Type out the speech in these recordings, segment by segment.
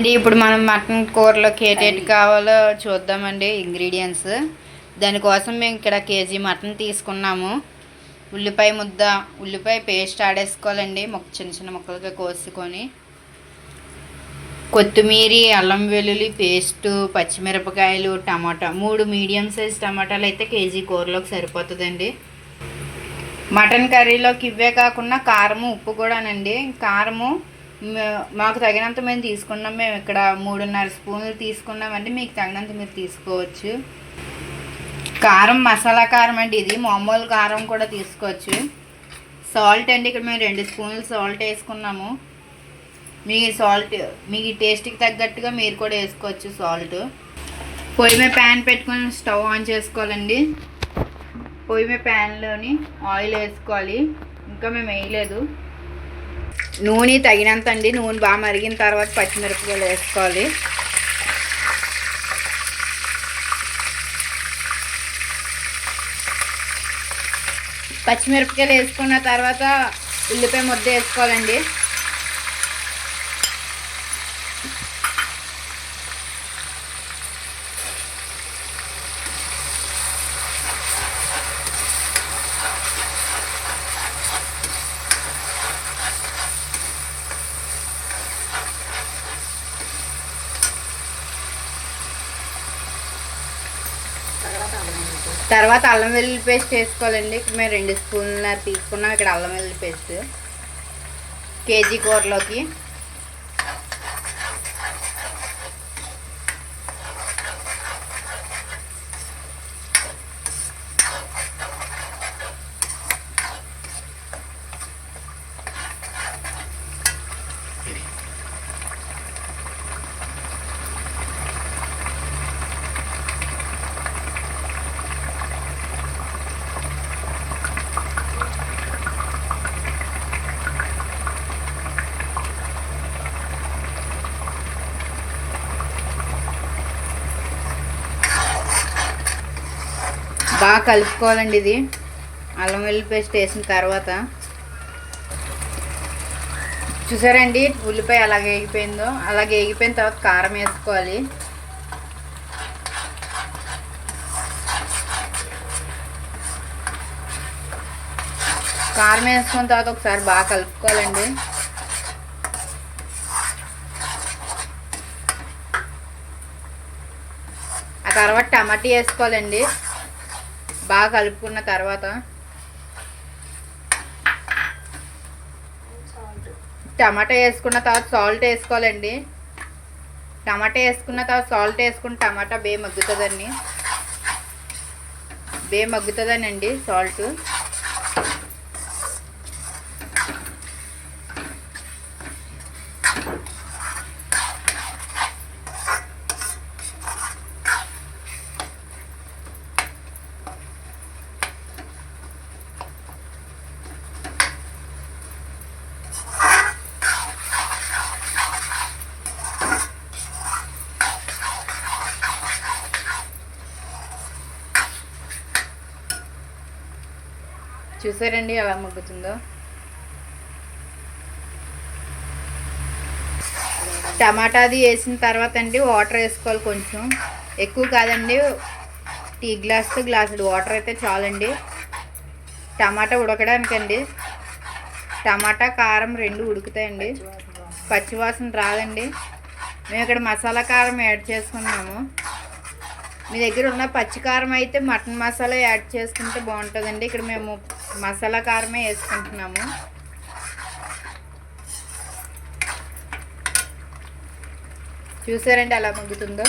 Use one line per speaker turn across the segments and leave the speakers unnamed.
ఇప్పుడు మనం మటన్ కూరలోకి ఏటేటి కావాలో చూద్దామండి. ఇంగ్రీడియంట్స్ దానికోసం మేము ఇక్కడ కేజీ మటన్ తీసుకున్నాము. ఉల్లిపాయ ముద్ద, ఉల్లిపాయ పేస్ట్ ఆడేసుకోవాలండి, చిన్న చిన్న ముక్కలుగా కోసుకొని. కొత్తిమీర, అల్లం వెల్లుల్లి పేస్టు, పచ్చిమిరపకాయలు, టమాటా 3 మీడియం సైజ్ టమాటాలు అయితే కేజీ కూరలోకి సరిపోతుందండి. మటన్ కర్రీలోకి ఇవే కాకుండా కారము, ఉప్పు కూడానండి. కారము మాకు తగినంత మేము తీసుకున్నాం. మేము ఇక్కడ 3.5 స్పూన్లు తీసుకున్నామండి. మీకు తగినంత మీరు తీసుకోవచ్చు. కారం మసాలా కారం అండి, ఇది మామూలు కారం కూడా తీసుకోవచ్చు. సాల్ట్ అండి, ఇక్కడ మేము 2 స్పూన్లు సాల్ట్ వేసుకున్నాము. మీ టేస్ట్కి తగ్గట్టుగా మీరు కూడా వేసుకోవచ్చు సాల్ట్. పొయ్యి మీద ప్యాన్ పెట్టుకొని స్టవ్ ఆన్ చేసుకోవాలండి. పొయ్యి మీద ప్యాన్లోని ఆయిల్ వేసుకోవాలి. ఇంకా మేము వేయలేదు. నూనె తగినంత అండి. నూనె బాగా మరిగిన తర్వాత పచ్చిమిరపకాయలు వేసుకోవాలి. పచ్చిమిరపకాయలు వేసుకున్న తర్వాత ఉల్లిపాయ ముద్ద వేసుకోవాలండి. తర్వాత అల్లం వెల్లుల్లి పేస్ట్ వేసుకోవాలండి. మేము 2 స్పూన్ల తీసుకున్నాం ఇక్కడ అల్లం వెల్లుల్లి పేస్ట్ కేజీ కూరలోకి. బాగా కలుపుకోవాలండి. ఇది అల్లం వెల్లుల్లి పేస్ట్ వేసిన తర్వాత చూసారండి ఉల్లిపాయ అలాగే వేగిపోయిందో. అలాగే వేగిపోయిన తర్వాత కారం వేసుకోవాలి. కారం వేసుకున్న తర్వాత ఒకసారి బాగా కలుపుకోవాలండి. ఆ తర్వాత టమాటా వేసుకోవాలండి. బాగా కలుపుకున్న తర్వాత టమాటా వేసుకున్న తర్వాత సాల్ట్ వేసుకోవాలండి. టమాటా వేసుకున్న తర్వాత సాల్ట్ వేసుకుని టమాటా మగ్గుతుందండి సాల్ట్. చూసారండి ఎలా మగ్గుతుందో. టమాటాది వేసిన తర్వాత అండి వాటర్ వేసుకోవాలి. కొంచెం ఎక్కువ కాదండి, టీ గ్లాస్తో గ్లాసుడు వాటర్ అయితే చాలండి టమాటా ఉడకడానికండి. టమాటా కారం 2 ఉడుకుతాయండి, పచ్చివాసన రాదండి. మేము ఇక్కడ మసాలా కారం యాడ్ చేసుకున్నాము. మీ దగ్గర ఉన్న పచ్చి కారం అయితే మటన్ మసాలా యాడ్ చేసుకుంటే బాగుంటుందండి. ఇక్కడ మేము మసాలా కారమే వేసుకుంటున్నాము. చూసారండి ఎలా మగ్గుతుందో.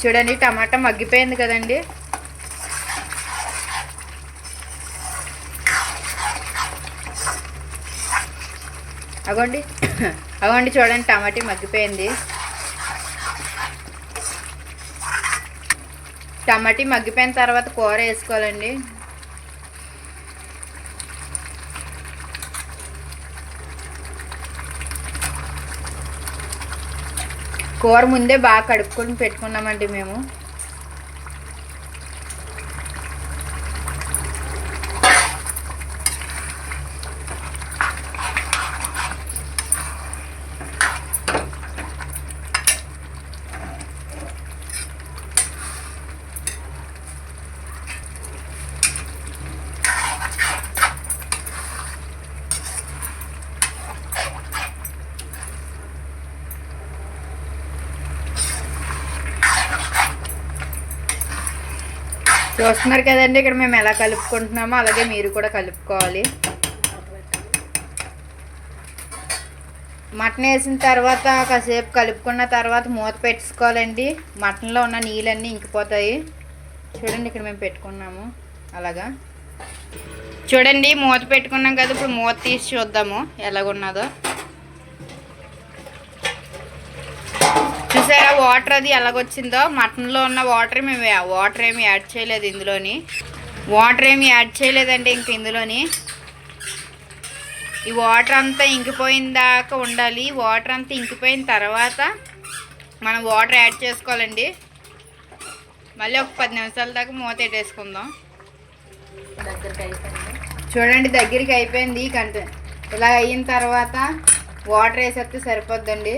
చూడండి టమాటా మగ్గిపోయింది కదండి. అగోండి చూడండి టమాటా మగ్గిపోయింది. టమాటా మగ్గిపోయిన తర్వాత కూర వేసుకోవాలండి. కూర ముందే బాగా కడుక్కొని పెట్టుకున్నామండి మేము. చూస్తున్నారు కదండి ఇక్కడ మేము ఎలా కలుపుకుంటున్నామో అలాగే మీరు కూడా కలుపుకోవాలి. మటన్ వేసిన తర్వాత కాసేపు కలుపుకున్న తర్వాత మూత పెట్టుకోవాలండి. మటన్లో ఉన్న నీళ్ళన్నీ ఇంకిపోతాయి. చూడండి ఇక్కడ మేము పెట్టుకున్నాము అలాగా. చూడండి మూత పెట్టుకున్నాం కదా, ఇప్పుడు మూత తీసి చూద్దాము ఎలాగున్నదో. చూసారా వాటర్ అది ఎలాగొచ్చిందో? మటన్లో ఉన్న వాటర్ మేము వాటర్ ఏమి యాడ్ చేయలేదు ఇందులోని. వాటర్ ఏమి యాడ్ చేయలేదండి ఇంక ఇందులోని. ఈ వాటర్ అంతా ఇంకిపోయిన దాకా ఉండాలి. వాటర్ అంతా ఇంకిపోయిన తర్వాత మనం వాటర్ యాడ్ చేసుకోవాలండి. మళ్ళీ ఒక 10 నిమిషాల దాకా మూత పెట్టేసుకుందాం. చూడండి దగ్గరికి అయిపోయింది. ఇలా అయిన తర్వాత వాటర్ వేసేస్తే సరిపోద్దండి.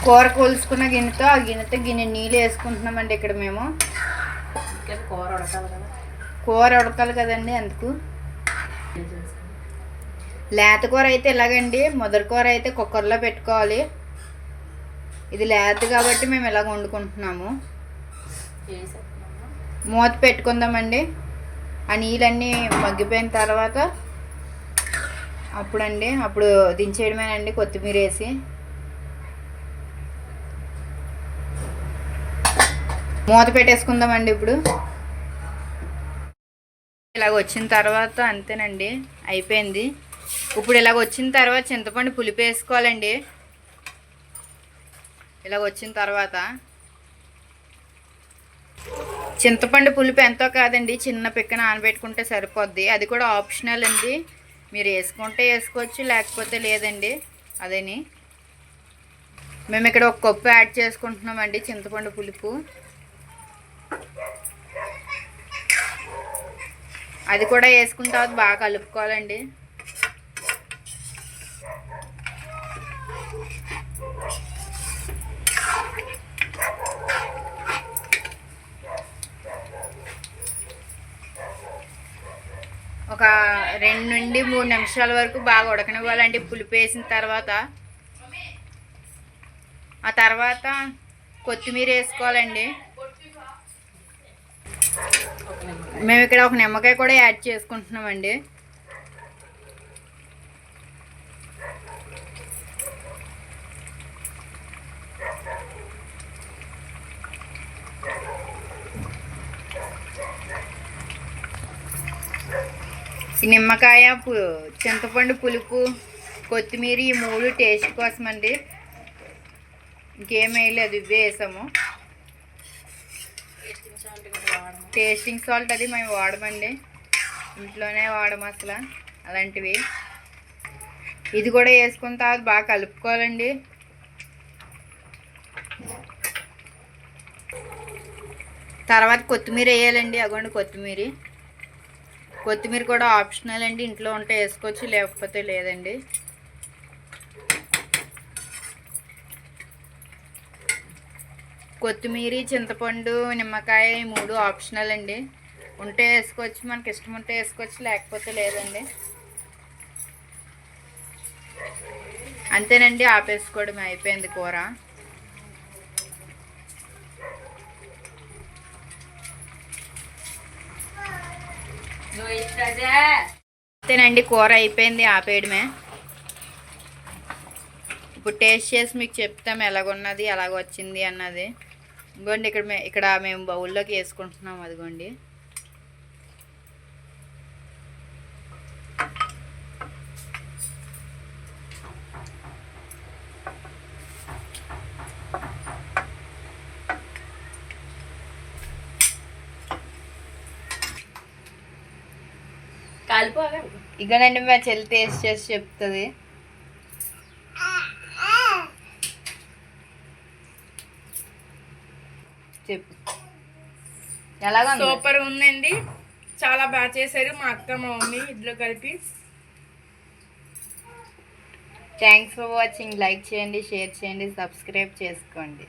కూర కోల్చుకున్న గిన్నెతో ఆ గిన్నె నీళ్ళు వేసుకుంటున్నామండి ఇక్కడ మేము. కూర ఉడకాలి కదండి అందుకు. లేత కూర అయితే ఇలాగండి, ముదర కూర అయితే కుక్కర్లో పెట్టుకోవాలి. ఇది లేత కాబట్టి మేము ఇలాగ వండుకుంటున్నాము. మూత పెట్టుకుందామండి. ఆ నీళ్ళన్నీ మగ్గిపోయిన తర్వాత అప్పుడు దించేయడమేనండి. కొత్తిమీర వేసి మూత పెట్టేసుకుందామండి. ఇప్పుడు ఇలాగ వచ్చిన తర్వాత అంతేనండి, అయిపోయింది. ఇప్పుడు ఇలాగ వచ్చిన తర్వాత చింతపండు పులుపు వేసుకోవాలండి. ఇలాగ వచ్చిన తర్వాత చింతపండు పులుపు ఎంతో కాదండి, చిన్న పిక్క నానబెట్టుకుంటే సరిపోద్ది. అది కూడా ఆప్షనల్ అండి, మీరు వేసుకుంటే వేసుకోవచ్చు లేకపోతే లేదండి. అదేని మేము ఇక్కడ 1 కప్పు యాడ్ చేసుకుంటున్నామండి చింతపండు పులుపు. అది కూడా వేసుకున్న తర్వాత బాగా కలుపుకోవాలండి. ఒక 2 నుండి 3 నిమిషాల వరకు బాగా ఉడకనివ్వాలండి పులుపు వేసిన తర్వాత. ఆ తర్వాత కొత్తిమీర వేసుకోవాలండి. మేము ఇక్కడ ఒక నిమ్మకాయ కూడా యాడ్ చేసుకుంటున్నామండి. ఈ నిమ్మకాయ, చింతపండు పులుపు, కొత్తిమీర ఈ 3 టేస్ట్ కోసం అండి. ఇంకేం వేయలేదు, ఇవే వేసాము. టేస్టింగ్ సాల్ట్ అది మేము వాడమండి, ఇంట్లోనే వాడము అసలు అలాంటివి. ఇది కూడా వేసుకున్న తర్వాత బాగా కలుపుకోవాలండి. తర్వాత కొత్తిమీర వేయాలండి. అగోండి కొత్తిమీర కూడా ఆప్షనల్ అండి, ఇంట్లో ఉంటే వేసుకోవచ్చు లేకపోతే లేదండి. కొత్తిమీర, చింతపండు, నిమ్మకాయ 3 ఆప్షనల్ అండి. ఉంటే వేసుకోవచ్చు, మనకి ఇష్టం ఉంటే వేసుకోవచ్చు లేకపోతే లేదండి. అంతేనండి, ఆపేసుకోవడం అయిపోయింది కూర. అంతేనండి, కూర అయిపోయింది, ఆపేయడమే. ఇప్పుడు టేస్ట్ చేసి మీకు చెప్తాం ఎలాగున్నది, ఎలాగొచ్చింది అన్నది. ఇంకోండి ఇక్కడ మేము బౌల్లోకి వేసుకుంటున్నాం. అదిగోండి ఇకనండి మా చెల్లి టేస్ట్ చేసి చెప్తుంది. చెప్పు ఎలాగా?
సూపర్ ఉందండి, చాలా బాగా చేశారు మా అక్క మా మమ్మీ ఇద్దరు కలిపి.
Thanks for watching. లైక్ చేయండి, షేర్ చేయండి, సబ్స్క్రైబ్ చేసుకోండి.